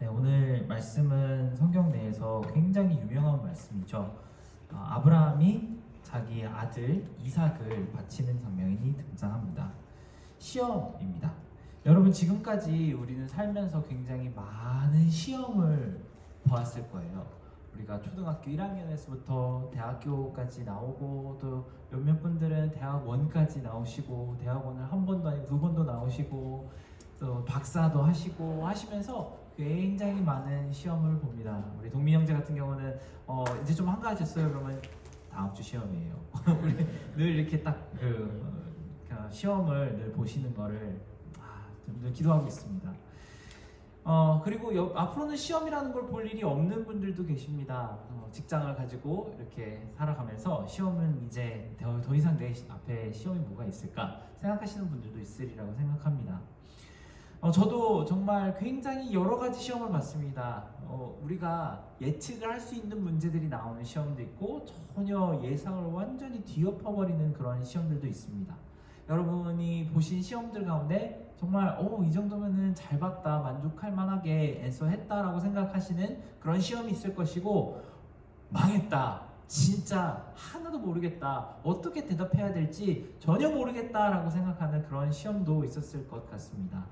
네, 오늘 말씀은 성경 내에서 굉장히 유명한 말씀이죠. 아브라함이 자기 아들 이삭을 바치는 장면이 등장합니다. 시험입니다. 여러분, 지금까지 우리는 살면서 굉장히 많은 시험을 보았을 거예요. 우리가 초등학교 1학년에서부터 대학교까지 나오고, 또 몇몇 분들은 대학원까지 나오시고, 대학원을 한 번도 아니고 두 번도 나오시고, 또 박사도 하시고 하시면서 굉장히 많은 시험을 봅니다. 우리 동민 형제 같은 경우는 이제 좀 한가하셨어요. 그러면 다음 주 시험이에요. 우리 늘 이렇게 딱 시험을 늘 보시는 거를 늘 기도하고 있습니다. 그리고 앞으로는 시험이라는 걸 볼 일이 없는 분들도 계십니다. 직장을 가지고 이렇게 살아가면서 시험은 이제 더 이상 내 앞에 시험이 뭐가 있을까 생각하시는 분들도 있으리라고 생각합니다. 저도 정말 굉장히 여러 가지 시험을 봤습니다. 우리가 예측을 할 수 있는 문제들이 나오는 시험도 있고, 전혀 예상을 완전히 뒤엎어버리는 그런 시험들도 있습니다. 여러분이 보신 시험들 가운데 정말 이 정도면은 잘 봤다, 만족할 만하게 애써했다라고 생각하시는 그런 시험이 있을 것이고, 망했다, 진짜 하나도 모르겠다, 어떻게 대답해야 될지 전혀 모르겠다라고 생각하는 그런 시험도 있었을 것 같습니다.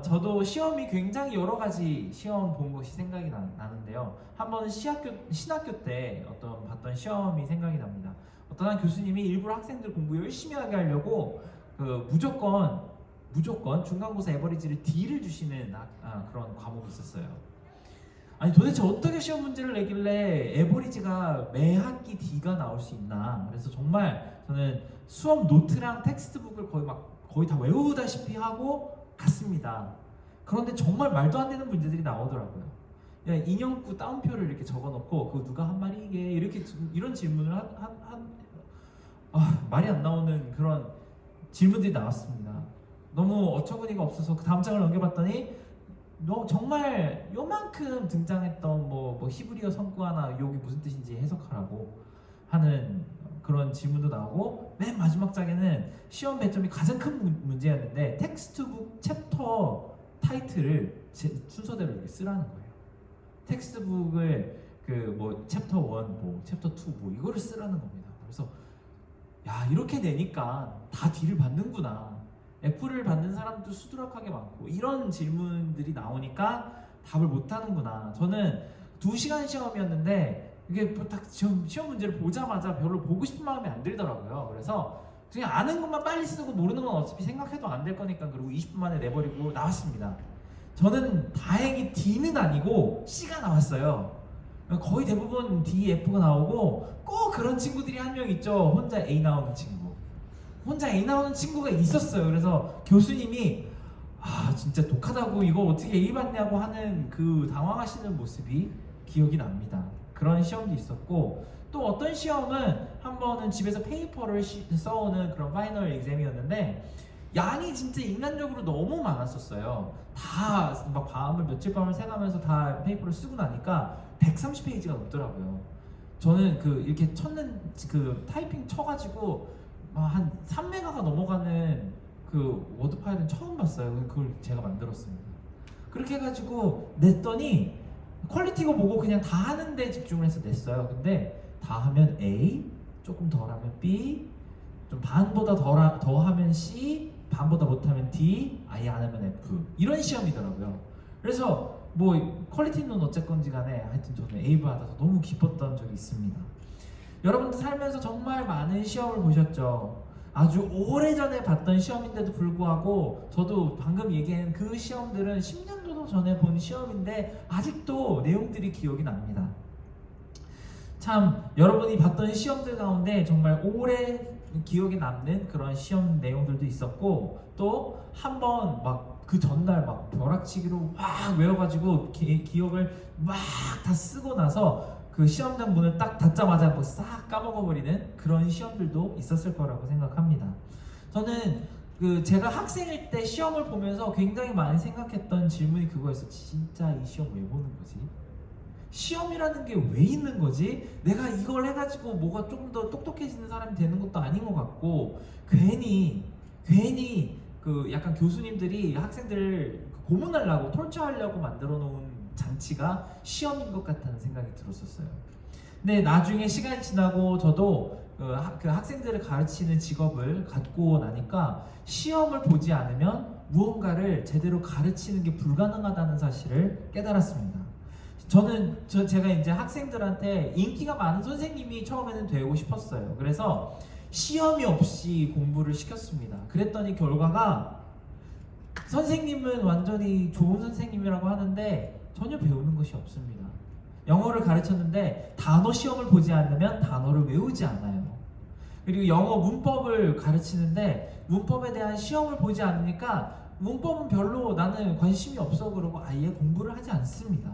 저도 시험이 굉장히 여러 가지 시험 본 것이 생각이 나는데요. 한 번은 신학교 때 봤던 시험이 생각이 납니다. 어떤 한 교수님이 일부러 학생들 공부 열심히 하게 하려고 무조건 중간고사 에버리지를 D를 주시는 그런 과목이 있었어요. 아니, 도대체 어떻게 시험 문제를 내길래 에버리지가 매 학기 D가 나올 수 있나. 그래서 정말 저는 수업 노트랑 텍스트북을 거의 다 외우다시피 하고 갔습니다. 그런데 정말 말도 안 되는 문제들이 나오더라고요. 인형구 따옴표를 이렇게 적어놓고 그거 누가 한 말이 이게 이런 질문을 말이 안 나오는 그런 질문들이 나왔습니다. 너무 어처구니가 없어서 그 다음 장을 넘겨봤더니 정말 요만큼 등장했던 뭐 히브리어 성구 하나 여기 무슨 뜻인지 해석하라고 하는 그런 질문도 나오고, 맨 마지막 장에는 시험 배점이 가장 큰 문제였는데 텍스트북 챕터 타이틀을 순서대로 이렇게 쓰라는 거예요. 텍스트북을 챕터 1, 챕터 2 이거를 쓰라는 겁니다. 그래서 이렇게 되니까 다 D를 받는구나, F를 받는 사람도 수두룩하게 많고, 이런 질문들이 나오니까 답을 못하는구나. 저는 2시간 시험이었는데 이게 딱 시험 문제를 보자마자 별로 보고 싶은 마음이 안 들더라고요. 그래서 그냥 아는 것만 빨리 쓰고 모르는 건 어차피 생각해도 안 될 거니까, 그리고 20분 만에 내버리고 나왔습니다. 저는 다행히 D는 아니고 C가 나왔어요. 거의 대부분 D, F가 나오고, 꼭 그런 친구들이 한 명 있죠. 혼자 A 나오는 친구. 혼자 A 나오는 친구가 있었어요. 그래서 교수님이 진짜 독하다고 이거 어떻게 A 받냐고 하는 그 당황하시는 모습이 기억이 납니다. 그런 시험도 있었고, 또 어떤 시험은 한 번은 집에서 페이퍼를 써오는 그런 파이널 exam이었는데 양이 진짜 인간적으로 너무 많았었어요. 다 막 며칠 밤을 새가면서 다 페이퍼를 쓰고 나니까 130페이지가 넘더라고요. 저는 이렇게 타이핑 쳐가지고 한 3메가가 넘어가는 그 워드 파일은 처음 봤어요. 그걸 제가 만들었습니다. 그렇게 해가지고 냈더니 퀄리티가 보고 그냥 다 하는데 집중을 해서 냈어요. 근데 다 하면 A, 조금 덜 하면 B, 좀 반보다 더 하면 C, 반보다 못하면 D, 아예 안 하면 F, 이런 시험이더라고요. 그래서 퀄리티는 어쨌건지 간에 하여튼 저는 A 받아서 너무 기뻤던 적이 있습니다. 여러분도 살면서 정말 많은 시험을 보셨죠. 아주 오래전에 봤던 시험인데도 불구하고 저도 방금 얘기한 그 시험들은 10년도 전에 본 시험인데 아직도 내용들이 기억이 납니다. 참, 여러분이 봤던 시험들 가운데 정말 오래 기억에 남는 그런 시험 내용들도 있었고, 또 한 번 그 전날 벼락치기로 외워가지고 기억을 다 쓰고 나서 그 시험장 문을 딱 닫자마자 싹 까먹어버리는 그런 시험들도 있었을 거라고 생각합니다. 저는 제가 학생일 때 시험을 보면서 굉장히 많이 생각했던 질문이 그거였어요. 진짜 이 시험 왜 보는 거지? 시험이라는 게 왜 있는 거지? 내가 이걸 해가지고 뭐가 조금 더 똑똑해지는 사람이 되는 것도 아닌 것 같고, 괜히 그 약간 교수님들이 학생들을 고문하려고 톨처하려고 만들어 놓은 장치가 시험인 것 같다는 생각이 들었었어요. 근데 나중에 시간이 지나고 저도 그 학생들을 가르치는 직업을 갖고 나니까 시험을 보지 않으면 무언가를 제대로 가르치는 게 불가능하다는 사실을 깨달았습니다. 제가 이제 학생들한테 인기가 많은 선생님이 처음에는 되고 싶었어요. 그래서 시험이 없이 공부를 시켰습니다. 그랬더니 결과가 선생님은 완전히 좋은 선생님이라고 하는데 전혀 배우는 것이 없습니다. 영어를 가르쳤는데 단어 시험을 보지 않으면 단어를 외우지 않아요. 그리고 영어 문법을 가르치는데 문법에 대한 시험을 보지 않으니까 문법은 별로 나는 관심이 없어 그러고 아예 공부를 하지 않습니다.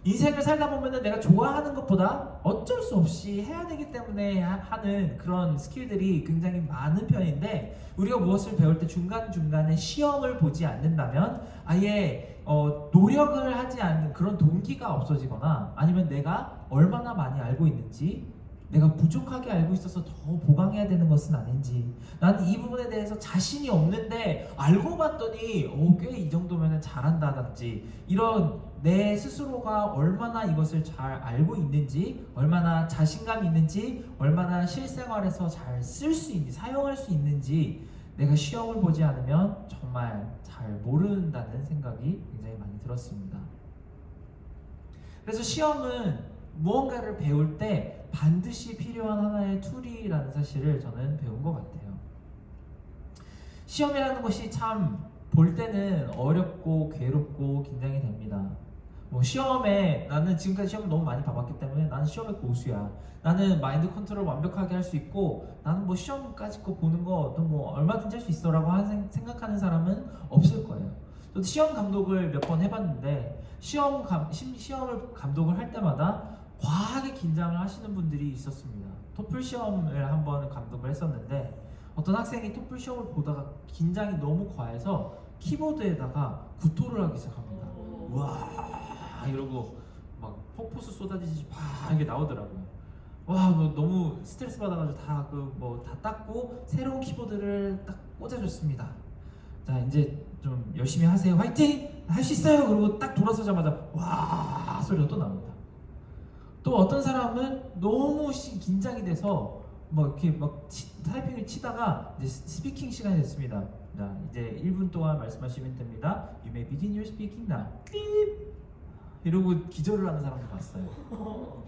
인생을 살다 보면은 내가 좋아하는 것보다 어쩔 수 없이 해야 되기 때문에 하는 그런 스킬들이 굉장히 많은 편인데 우리가 무엇을 배울 때 중간중간에 시험을 보지 않는다면 아예 노력을 하지 않는 그런 동기가 없어지거나 아니면 내가 얼마나 많이 알고 있는지 내가 부족하게 알고 있어서 더 보강해야 되는 것은 아닌지 나는 이 부분에 대해서 자신이 없는데 알고 봤더니 꽤 이 정도면 잘한다든지 이런 내 스스로가 얼마나 이것을 잘 알고 있는지 얼마나 자신감이 있는지 얼마나 실생활에서 잘 쓸 수 있는지 사용할 수 있는지 내가 시험을 보지 않으면 정말 잘 모른다는 생각이 굉장히 많이 들었습니다. 그래서 시험은 무언가를 배울 때 반드시 필요한 하나의 툴이라는 사실을 저는 배운 것 같아요. 시험이라는 것이 참 볼 때는 어렵고 괴롭고 긴장이 됩니다. 시험에 나는 지금까지 시험을 너무 많이 봐봤기 때문에 나는 시험의 고수야. 나는 마인드 컨트롤 완벽하게 할 수 있고 나는 시험까지 거 보는 거 얼마든지 할 수 있어라고 생각하는 사람은 없을 거예요. 저도 시험 감독을 몇 번 해봤는데 시험을 감독을 할 때마다 과하게 긴장을 하시는 분들이 있었습니다. 토플 시험을 한번 감독을 했었는데 어떤 학생이 토플 시험을 보다가 긴장이 너무 과해서 키보드에다가 구토를 하기 시작합니다. 와 이러고 막 폭포수 쏟아지듯이 막 이게 나오더라고요. 와 너무 스트레스 받아가지고 다 닦고 새로운 키보드를 딱 꽂아줬습니다. 자 이제 좀 열심히 하세요. 화이팅! 할 수 있어요! 그리고 딱 돌아서자마자 와 소리가 또 나옵니다. 또 어떤 사람은 너무 긴장이 돼서 이렇게 타이핑을 치다가 이제 스피킹 시간이 됐습니다. 자 이제 1분 동안 말씀하시면 됩니다. You may begin your speaking now. 삐 이러고 기절을 하는 사람도 봤어요.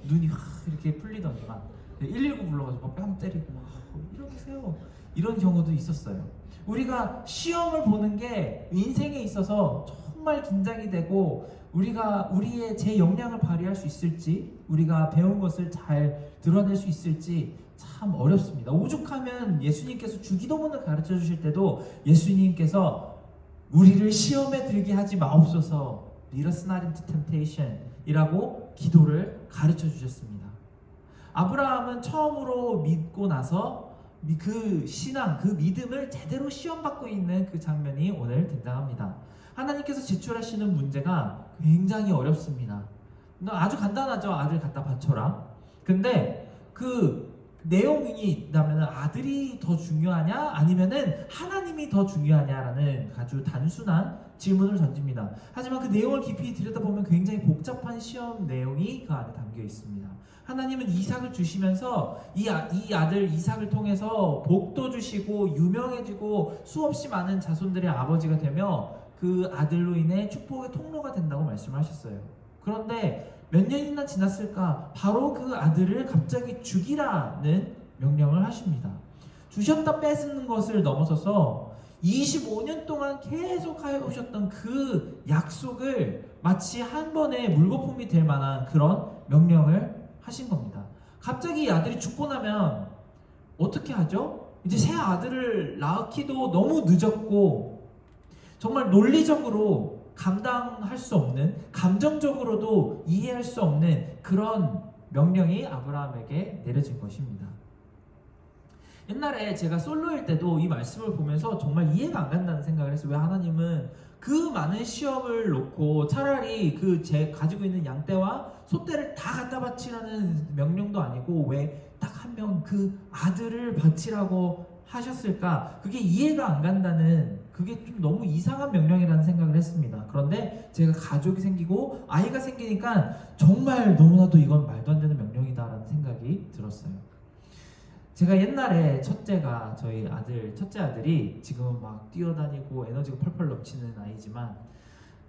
눈이 확 이렇게 풀리더니만 119 불러가지고 뺨 때리고 이러세요. 이런 경우도 있었어요. 우리가 시험을 보는 게 인생에 있어서 정말 긴장이 되고 우리가 우리의 제 역량을 발휘할 수 있을지 우리가 배운 것을 잘 드러낼 수 있을지 참 어렵습니다. 오죽하면 예수님께서 주기도문을 가르쳐 주실 때도 예수님께서 우리를 시험에 들게 하지 마옵소서 Lead us not into temptation 이라고 기도를 가르쳐 주셨습니다. 아브라함은 처음으로 믿고 나서 그 신앙, 그 믿음을 제대로 시험받고 있는 그 장면이 오늘 등장합니다. 하나님께서 제출하시는 문제가 굉장히 어렵습니다. 아주 간단하죠. 아들 갖다 바쳐라. 근데 그 내용이 있다면 아들이 더 중요하냐 아니면은 하나님이 더 중요하냐라는 아주 단순한 질문을 던집니다. 하지만 그 내용을 깊이 들여다보면 굉장히 복잡한 시험 내용이 그 안에 담겨 있습니다. 하나님은 이삭을 주시면서 이 아들 이삭을 통해서 복도 주시고 유명해지고 수없이 많은 자손들의 아버지가 되며 그 아들로 인해 축복의 통로가 된다고 말씀하셨어요. 그런데 몇 년이나 지났을까 바로 그 아들을 갑자기 죽이라는 명령을 하십니다. 주셨다 뺏는 것을 넘어서서 25년 동안 계속 하여오셨던 그 약속을 마치 한 번에 물거품이 될 만한 그런 명령을 하신 겁니다. 갑자기 이 아들이 죽고 나면 어떻게 하죠? 이제 새 아들을 낳기도 너무 늦었고 정말 논리적으로 감당할 수 없는 감정적으로도 이해할 수 없는 그런 명령이 아브라함에게 내려진 것입니다. 옛날에 제가 솔로일 때도 이 말씀을 보면서 정말 이해가 안 간다는 생각을 했어요. 왜 하나님은 그 많은 시험을 놓고 차라리 제 가지고 있는 양떼와 소떼를 다 갖다 바치라는 명령도 아니고 왜 딱 한 명 그 아들을 바치라고 하셨을까? 그게 이해가 안 간다는, 그게 좀 너무 이상한 명령이라는 생각을 했습니다. 그런데 제가 가족이 생기고 아이가 생기니까 정말 너무나도 이건 말도 안 되는 명령이다라는 생각이 들었어요. 제가 옛날에 첫째가, 저희 아들, 첫째 아들이 지금은 막 뛰어다니고 에너지가 펄펄 넘치는 아이지만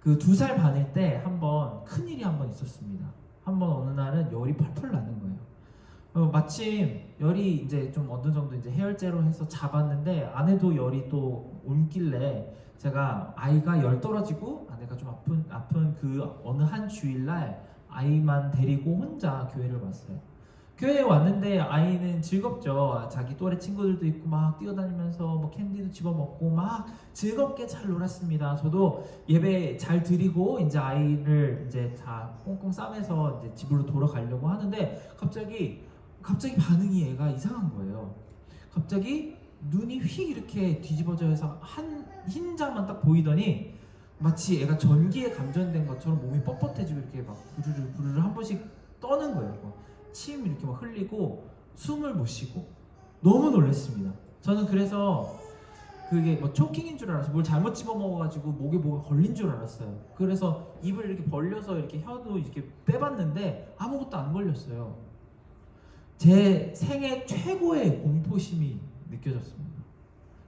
그 2살 반일 때 한번 큰일이 한번 있었습니다. 한번 어느 날은 열이 펄펄 나는 거예요. 마침 열이 이제 좀 어느 정도 이제 해열제로 해서 잡았는데 아내도 열이 또 옮길래, 제가 아이가 열 떨어지고 아내가 좀 아픈 그 어느 한 주일날 아이만 데리고 혼자 교회를 왔어요. 교회에 왔는데 아이는 즐겁죠. 자기 또래 친구들도 있고 막 뛰어다니면서 뭐 캔디도 집어먹고 막 즐겁게 잘 놀았습니다. 저도 예배 잘 드리고 이제 아이를 이제 다 꽁꽁 싸매서 이제 집으로 돌아가려고 하는데 갑자기 반응이 얘가 이상한 거예요. 갑자기 눈이 휙 이렇게 뒤집어져서 한 흰자만 딱 보이더니 마치 애가 전기에 감전된 것처럼 몸이 뻣뻣해지고 이렇게 막 부르르 한 번씩 떠는 거예요. 침 이렇게 막 흘리고 숨을 못 쉬고 너무 놀랐습니다. 저는 그래서 그게 뭐 초킹인 줄 알았어요. 뭘 잘못 집어먹어가지고 목에 뭐가 걸린 줄 알았어요. 그래서 입을 이렇게 벌려서 이렇게 혀도 이렇게 빼봤는데 아무것도 안 걸렸어요. 제 생애 최고의 공포심이 느껴졌습니다.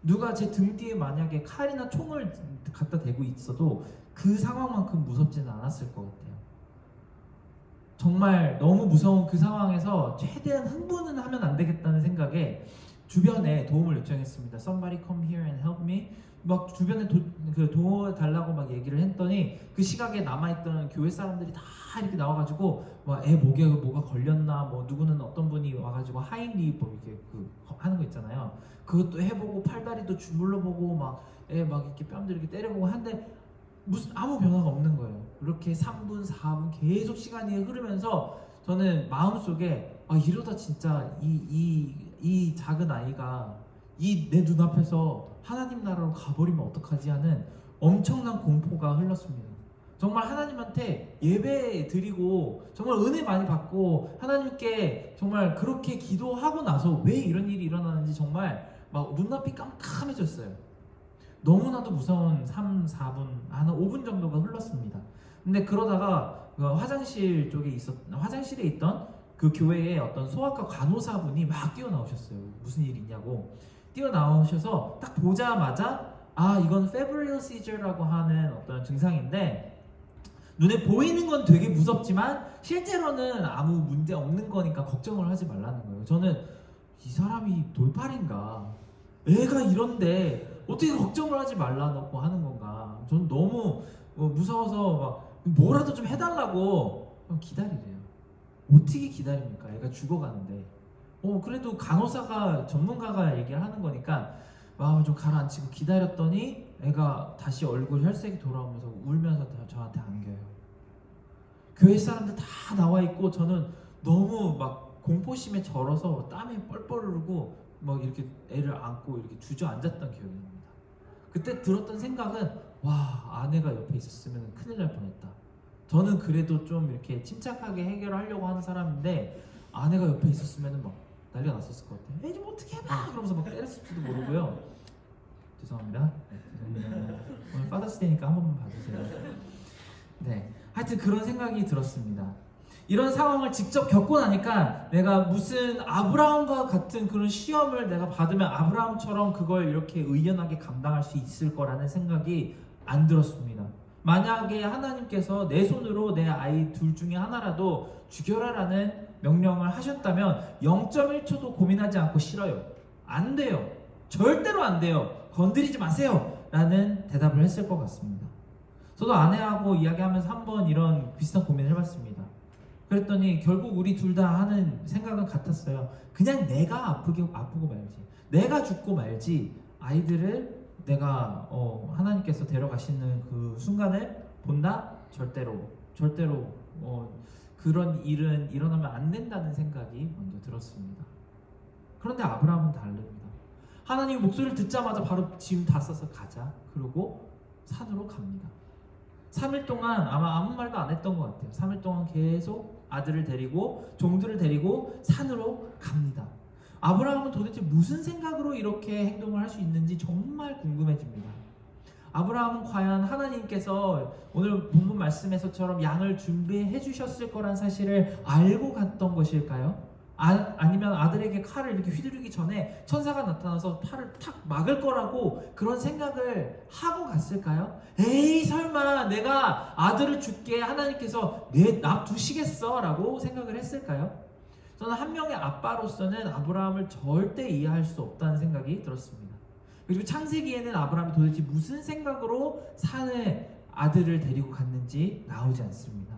누가 제 등 뒤에 만약에 칼이나 총을 갖다 대고 있어도 그 상황만큼 무섭지는 않았을 것 같아요. 정말 너무 무서운 그 상황에서 최대한 흥분은 하면 안 되겠다는 생각에 주변에 도움을 요청했습니다. Somebody come here and help me. 막 주변에 도와달라고 막 얘기를 했더니 그 시각에 남아있던 교회 사람들이 다 이렇게 나와가지고 막 애 목에 뭐가 걸렸나, 뭐 누구는 어떤 분이 와가지고 하인리 뭐 이렇게 하는 거 있잖아요. 그것도 해보고 팔다리도 주물러보고 막 애 막 이렇게 뺨들 이렇게 때려보고 하는데 무슨 아무 변화가 없는 거예요. 이렇게 3분, 4분 계속 시간이 흐르면서 저는 마음속에 이러다 진짜 이 작은 아이가 이 내 눈앞에서 하나님 나라로 가버리면 어떡하지 하는 엄청난 공포가 흘렀습니다. 정말 하나님한테 예배 드리고 정말 은혜 많이 받고 하나님께 정말 그렇게 기도하고 나서 왜 이런 일이 일어나는지 정말 막 눈앞이 깜깜해졌어요. 너무나도 무서운 3, 4분, 한 5분 정도가 흘렀습니다. 근데 그러다가 화장실에 있던 그 교회에 어떤 소아과 간호사분이 막 뛰어나오셨어요. 무슨 일 있냐고 뛰어나오셔서 딱 보자마자 이건 febrile seizure라고 하는 어떤 증상인데 눈에 보이는 건 되게 무섭지만 실제로는 아무 문제 없는 거니까 걱정을 하지 말라는 거예요. 저는 이 사람이 돌팔인가? 애가 이런데 어떻게 걱정을 하지 말라고 하는 건가? 저는 너무 무서워서 막 뭐라도 좀 해달라고 기다리래요. 어떻게 기다립니까? 애가 죽어가는데. 그래도 간호사가 전문가가 얘기를 하는 거니까 마음을 좀 가라앉히고 기다렸더니 애가 다시 얼굴 혈색이 돌아오면서 울면서 저한테 안겨요. 교회 사람들 다 나와 있고 저는 너무 막 공포심에 절어서 땀이 뻘뻘 흐르고 막 이렇게 애를 안고 이렇게 주저앉았던 기억이 납니다. 그때 들었던 생각은 아내가 옆에 있었으면 큰일 날 뻔했다. 저는 그래도 좀 이렇게 침착하게 해결하려고 하는 사람인데 아내가 옆에 있었으면 막 난리가 났었을 것 같아요. 애 좀 어떻게 해봐! 그러면서 막 때렸을지도 모르고요. 죄송합니다. 오늘 파더스데이니까 한 번만 봐주세요. 네, 하여튼 그런 생각이 들었습니다. 이런 상황을 직접 겪고 나니까 내가 무슨 아브라함과 같은 그런 시험을 내가 받으면 아브라함처럼 그걸 이렇게 의연하게 감당할 수 있을 거라는 생각이 안 들었습니다. 만약에 하나님께서 내 손으로 내 아이 둘 중에 하나라도 죽여라라는 명령을 하셨다면 0.1초도 고민하지 않고 싫어요. 안 돼요. 절대로 안 돼요. 건드리지 마세요. 라는 대답을 했을 것 같습니다. 저도 아내하고 이야기하면서 한번 이런 비슷한 고민을 해봤습니다. 그랬더니 결국 우리 둘 다 하는 생각은 같았어요. 그냥 내가 아프고 말지, 내가 죽고 말지 아이들을 내가 하나님께서 데려가시는 그 순간을 본다? 절대로 그런 일은 일어나면 안 된다는 생각이 먼저 들었습니다. 그런데 아브라함은 다릅니다. 하나님 목소리를 듣자마자 바로 짐 다 싸서 가자. 그러고 산으로 갑니다. 3일 동안 아마 아무 말도 안 했던 것 같아요. 3일 동안 계속 아들을 데리고 종들을 데리고 산으로 갑니다. 아브라함은 도대체 무슨 생각으로 이렇게 행동을 할 수 있는지 정말 궁금해집니다. 아브라함은 과연 하나님께서 오늘 본문 말씀에서처럼 양을 준비해 주셨을 거란 사실을 알고 갔던 것일까요? 아니면 아들에게 칼을 이렇게 휘두르기 전에 천사가 나타나서 팔을 탁 막을 거라고 그런 생각을 하고 갔을까요? 에이, 설마 내가 아들을 줄게 하나님께서 놔두시겠어? 라고 생각을 했을까요? 저는 한 명의 아빠로서는 아브라함을 절대 이해할 수 없다는 생각이 들었습니다. 그리고 창세기에는 아브라함이 도대체 무슨 생각으로 산에 아들을 데리고 갔는지 나오지 않습니다.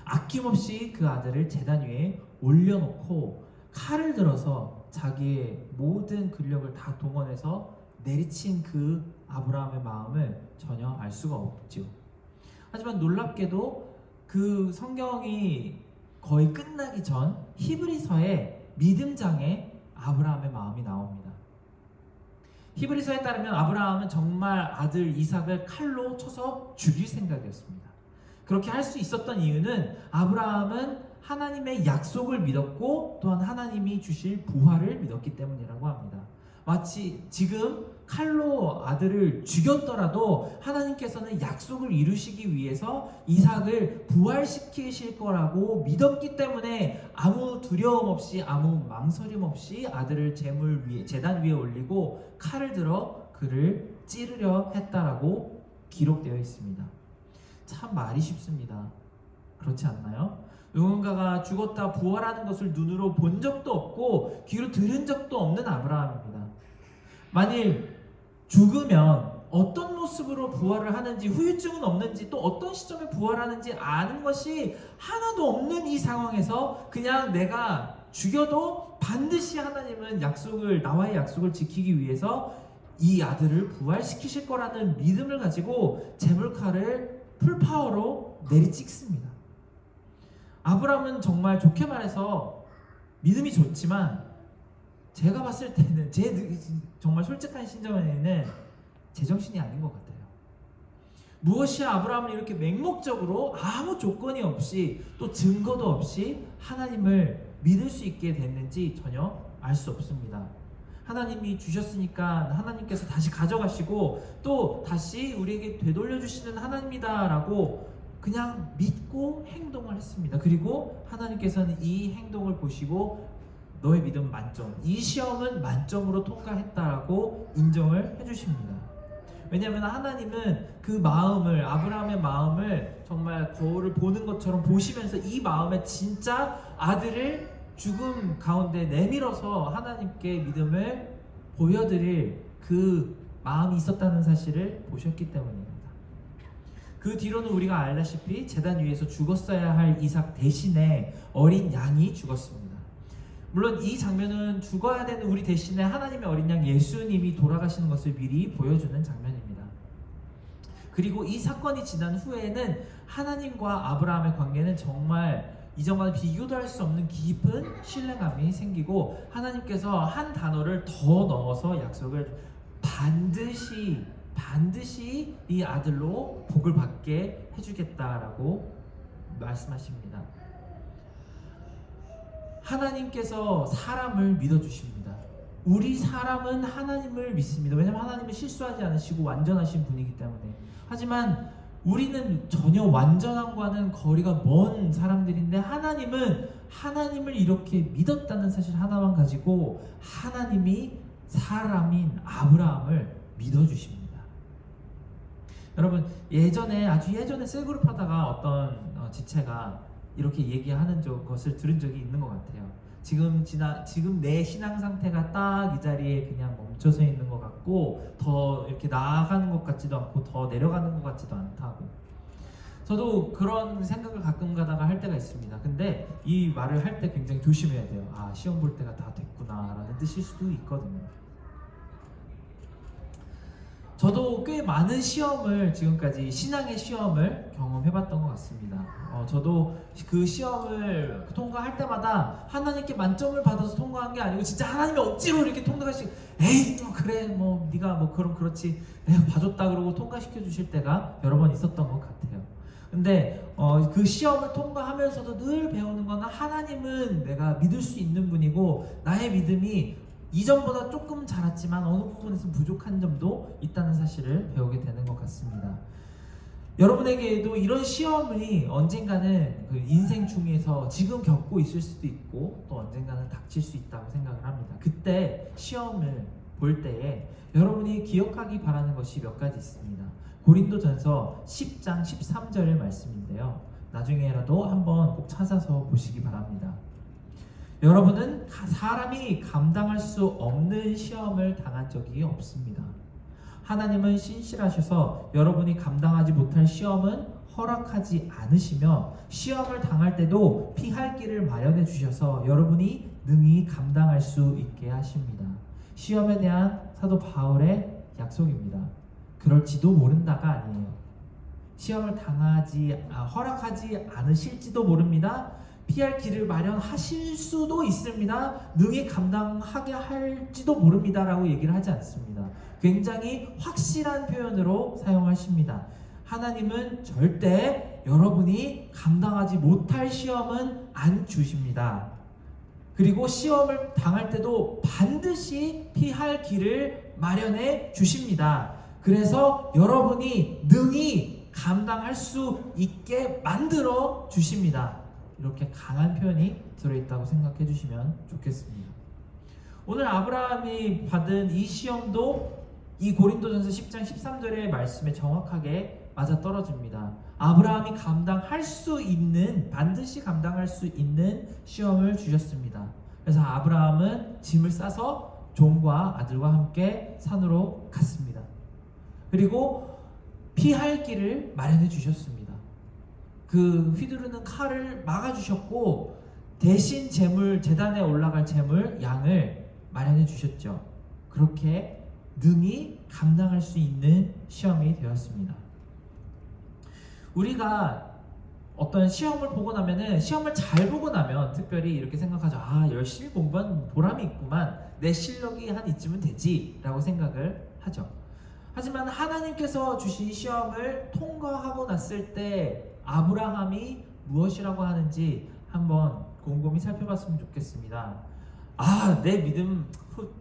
아낌없이 그 아들을 제단 위에 올려놓고 칼을 들어서 자기의 모든 근력을 다 동원해서 내리친 그 아브라함의 마음을 전혀 알 수가 없죠. 하지만 놀랍게도 그 성경이 거의 끝나기 전 히브리서의 믿음장에 아브라함의 마음이 나옵니다. 히브리서에 따르면 아브라함은 정말 아들 이삭을 칼로 쳐서 죽일 생각이었습니다. 그렇게 할 수 있었던 이유는 아브라함은 하나님의 약속을 믿었고 또한 하나님이 주실 부활을 믿었기 때문이라고 합니다. 마치 지금 칼로 아들을 죽였더라도 하나님께서는 약속을 이루시기 위해서 이삭을 부활시키실 거라고 믿었기 때문에 아무 두려움 없이 아무 망설임 없이 아들을 제단 위에 올리고 칼을 들어 그를 찌르려 했다라고 기록되어 있습니다. 참 말이 쉽습니다. 그렇지 않나요? 누군가가 죽었다 부활하는 것을 눈으로 본 적도 없고 귀로 들은 적도 없는 아브라함입니다. 만일 죽으면 어떤 모습으로 부활을 하는지, 후유증은 없는지, 또 어떤 시점에 부활하는지 아는 것이 하나도 없는 이 상황에서 그냥 내가 죽여도 반드시 하나님은 나와의 약속을 지키기 위해서 이 아들을 부활시키실 거라는 믿음을 가지고 제물칼을 풀파워로 내리찍습니다. 아브라함은 정말 좋게 말해서 믿음이 좋지만 제가 봤을 때는 정말 솔직한 신정에는 제정신이 아닌 것 같아요. 무엇이 아브라함을 이렇게 맹목적으로 아무 조건이 없이 또 증거도 없이 하나님을 믿을 수 있게 됐는지 전혀 알 수 없습니다. 하나님이 주셨으니까 하나님께서 다시 가져가시고 또 다시 우리에게 되돌려 주시는 하나님이다 라고 그냥 믿고 행동을 했습니다. 그리고 하나님께서는 이 행동을 보시고 너의 믿음 만점, 이 시험은 만점으로 통과했다라고 인정을 해주십니다. 왜냐하면 하나님은 그 마음을, 아브라함의 마음을 정말 거울을 보는 것처럼 보시면서 이 마음에 진짜 아들을 죽음 가운데 내밀어서 하나님께 믿음을 보여드릴 그 마음이 있었다는 사실을 보셨기 때문입니다. 그 뒤로는 우리가 알다시피 제단 위에서 죽었어야 할 이삭 대신에 어린 양이 죽었습니다. 물론 이 장면은 죽어야 되는 우리 대신에 하나님의 어린 양 예수님이 돌아가시는 것을 미리 보여주는 장면입니다. 그리고 이 사건이 지난 후에는 하나님과 아브라함의 관계는 정말 이전과는 비교도 할 수 없는 깊은 신뢰감이 생기고 하나님께서 한 단어를 더 넣어서 약속을 반드시 이 아들로 복을 받게 해주겠다라고 말씀하십니다. 하나님께서 사람을 믿어주십니다. 우리 사람은 하나님을 믿습니다. 왜냐하면 하나님은 실수하지 않으시고 완전하신 분이기 때문에. 하지만 우리는 전혀 완전함과는 거리가 먼 사람들인데 하나님은 하나님을 이렇게 믿었다는 사실 하나만 가지고 하나님이 사람인 아브라함을 믿어주십니다. 여러분 아주 예전에 셀그룹 하다가 어떤 지체가 이렇게 얘기하는 것을 들은 적이 있는 것 같아요. 지금 내 신앙 상태가 딱 이 자리에 그냥 멈춰서 있는 것 같고 더 이렇게 나아가는 것 같지도 않고 더 내려가는 것 같지도 않다고. 저도 그런 생각을 가끔 가다가 할 때가 있습니다. 근데 이 말을 할 때 굉장히 조심해야 돼요. 시험 볼 때가 다 됐구나 라는 뜻일 수도 있거든요. 저도 꽤 많은 시험을 지금까지 신앙의 시험을 경험해봤던 것 같습니다. 저도 그 시험을 통과할 때마다 하나님께 만점을 받아서 통과한 게 아니고 진짜 하나님이 억지로 이렇게 통과시키고 에이 그래 네가 그럼 그렇지 내가 봐줬다 그러고 통과시켜 주실 때가 여러 번 있었던 것 같아요. 근데 그 시험을 통과하면서도 늘 배우는 건 하나님은 내가 믿을 수 있는 분이고 나의 믿음이 이전보다 조금 자랐지만 어느 부분에서 부족한 점도 있다는 사실을 배우게 되는 것 같습니다. 여러분에게도 이런 시험이 언젠가는 그 인생 중에서 지금 겪고 있을 수도 있고 또 언젠가는 닥칠 수 있다고 생각을 합니다. 그때 시험을 볼 때에 여러분이 기억하기 바라는 것이 몇 가지 있습니다. 고린도전서 10장 13절의 말씀인데요. 나중에라도 한번 꼭 찾아서 보시기 바랍니다. 여러분은 사람이 감당할 수 없는 시험을 당한 적이 없습니다. 하나님은 신실하셔서 여러분이 감당하지 못할 시험은 허락하지 않으시며 시험을 당할 때도 피할 길을 마련해 주셔서 여러분이 능히 감당할 수 있게 하십니다. 시험에 대한 사도 바울의 약속입니다. 그럴지도 모른다가 아니에요. 시험을 허락하지 않으실지도 모릅니다. 피할 길을 마련하실 수도 있습니다. 능히 감당하게 할지도 모릅니다 라고 얘기를 하지 않습니다. 굉장히 확실한 표현으로 사용하십니다. 하나님은 절대 여러분이 감당하지 못할 시험은 안 주십니다. 그리고 시험을 당할 때도 반드시 피할 길을 마련해 주십니다. 그래서 여러분이 능히 감당할 수 있게 만들어 주십니다. 이렇게 강한 표현이 들어있다고 생각해 주시면 좋겠습니다. 오늘 아브라함이 받은 이 시험도 이 고린도전서 10장 13절의 말씀에 정확하게 맞아떨어집니다. 아브라함이 반드시 감당할 수 있는 시험을 주셨습니다. 그래서 아브라함은 짐을 싸서 종과 아들과 함께 산으로 갔습니다. 그리고 피할 길을 마련해 주셨습니다. 그 휘두르는 칼을 막아주셨고 대신 제단에 올라갈 양을 마련해 주셨죠. 그렇게 능히 감당할 수 있는 시험이 되었습니다. 우리가 어떤 시험을 보고 나면은 시험을 잘 보고 나면 특별히 이렇게 생각하죠. 열심히 공부한 보람이 있구만. 내 실력이 한 이쯤은 되지 라고 생각을 하죠. 하지만 하나님께서 주신 시험을 통과하고 났을 때 아브라함이 무엇이라고 하는지 한번 곰곰이 살펴봤으면 좋겠습니다. 내 믿음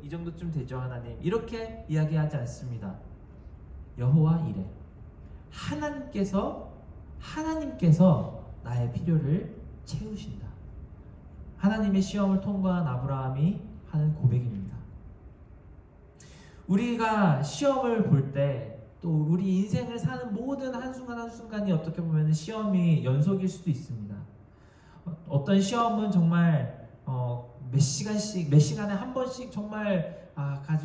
이 정도쯤 되죠 하나님, 이렇게 이야기하지 않습니다. 여호와 이레, 하나님께서 나의 필요를 채우신다. 하나님의 시험을 통과한 아브라함이 하는 고백입니다. 우리가 시험을 볼 때 또 우리 인생을 사는 모든 한순간 한순간이 어떻게 보면 시험이 연속일 수도 있습니다. 어떤 시험은 정말 몇 시간에 한 번씩 정말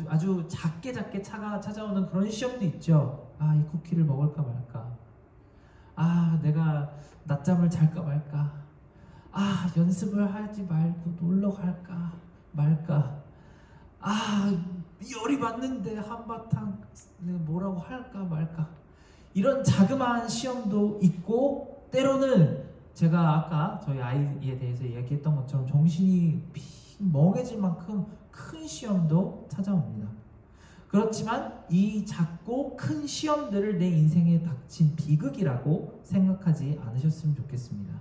아주 작게 찾아오는 그런 시험도 있죠. 이 쿠키를 먹을까 말까, 내가 낮잠을 잘까 말까, 연습을 하지 말고 놀러 갈까 말까, 열이 받는데 한바탕 뭐라고 할까 말까, 이런 자그마한 시험도 있고, 때로는 제가 아까 저희 아이에 대해서 이야기했던 것처럼 정신이 멍해질 만큼 큰 시험도 찾아옵니다. 그렇지만 이 작고 큰 시험들을 내 인생에 닥친 비극이라고 생각하지 않으셨으면 좋겠습니다.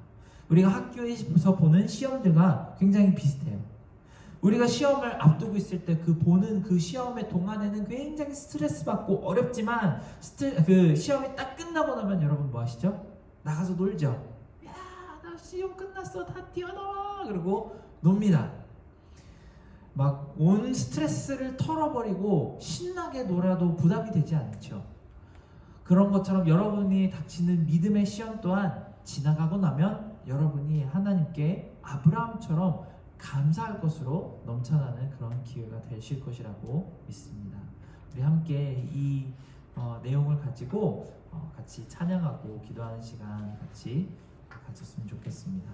우리가 학교에서 보는 시험들과 굉장히 비슷해요. 우리가 시험을 앞두고 있을 때 보는 그 시험의 동안에는 굉장히 스트레스 받고 어렵지만 그 시험이 딱 끝나고 나면 여러분 뭐 하시죠? 나가서 놀죠. 나 시험 끝났어, 다 뛰어나와, 그리고 놉니다. 막 온 스트레스를 털어버리고 신나게 놀아도 부담이 되지 않죠. 그런 것처럼 여러분이 닥치는 믿음의 시험 또한 지나가고 나면 여러분이 하나님께 아브라함처럼 감사할 것으로 넘쳐나는 그런 기회가 되실 것이라고 믿습니다. 우리 함께 이 내용을 가지고 같이 찬양하고 기도하는 시간 같이 가졌으면 좋겠습니다.